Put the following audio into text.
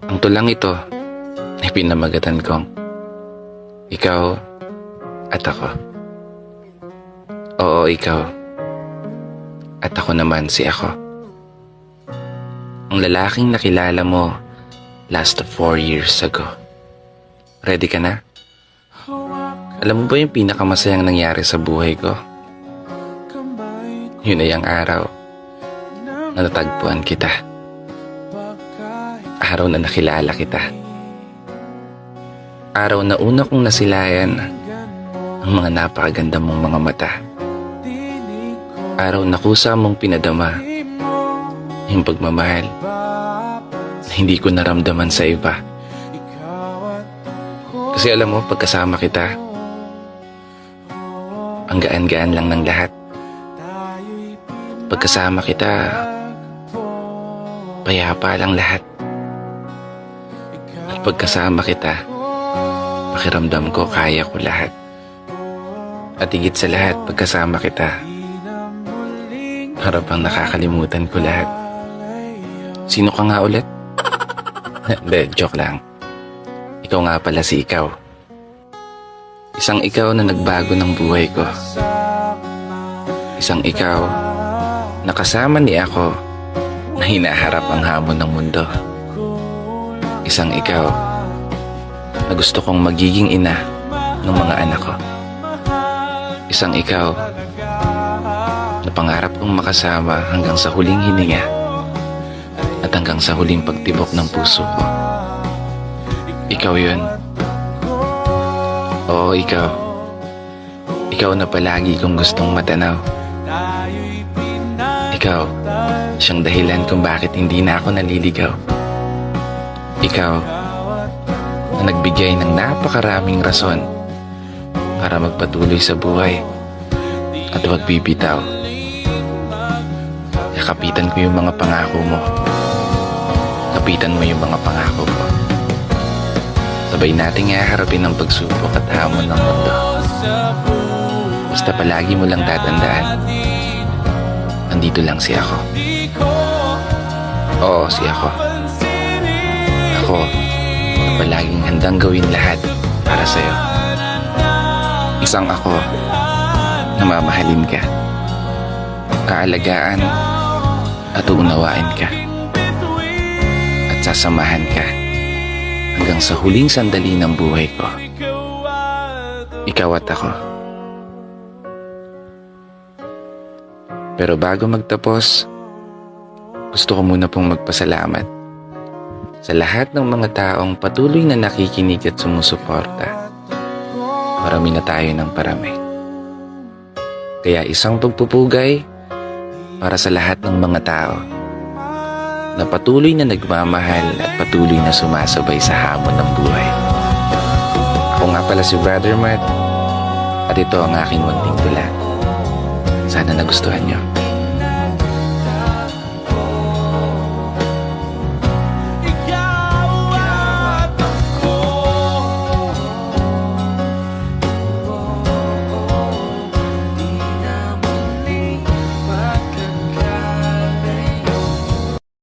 Ang tulang ito ay pinamagatan kong ikaw at ako. Oo, ikaw. At ako naman si ako. Ang lalaking nakilala mo last 4 years ago. Ready ka na? Alam mo ba yung pinakamasayang nangyari sa buhay ko? Yun ay ang araw na natagpuan kita. Araw na nakilala kita. Araw na una kong nasilayan ang mga napakaganda mong mga mata. Araw na kusa mong pinadama yung pagmamahal na hindi ko naramdaman sa iba. Kasi alam mo, pagkasama kita, ang gaan-gaan lang ng lahat. Pagkasama kita, payapa lang lahat. At pagkasama kita, pakiramdam ko kaya ko lahat. At higit sa lahat, pagkasama kita, para bang nakakalimutan ko lahat. Sino ka nga ulit? Hindi, joke lang. Ikaw nga pala si ikaw. Isang ikaw na nagbago ng buhay ko. Isang ikaw na kasama ni ako na hinaharap ang hamon ng mundo. Isang ikaw na gusto kong magiging ina ng mga anak ko. Isang ikaw na pangarap kong makasama hanggang sa huling hininga at hanggang sa huling pagtibok ng puso ko. Ikaw yun. Oo, ikaw. Ikaw na palagi kong gustong matanaw. Ikaw, siyang dahilan kung bakit hindi na ako naliligaw. Ikaw, na nagbigay ng napakaraming rason para magpatuloy sa buhay at huwag bibitaw. Kapitan ko yung mga pangako mo. Kapitan mo yung mga pangako ko. Sabay nating haharapin ang pagsubok at hamon ng mundo. Basta palagi mo lang tatandaan, nandito lang si ako. Oo, si ako. Ako, na palaging handang gawin lahat para sa'yo. Isang ako na mamahalin ka, kaalagaan at uunawain ka, at sasamahan ka hanggang sa huling sandali ng buhay ko. Ikaw at ako. Pero bago magtapos, gusto ko muna pong magpasalamat sa lahat ng mga taong patuloy na nakikinig at sumusuporta. Marami na tayo ng parami. Kaya isang pagpupugay para sa lahat ng mga tao na patuloy na nagmamahal at patuloy na sumasabay sa hamon ng buhay. Ako nga pala si Brother Matt at ito ang aking munting tula. Sana nagustuhan niyo.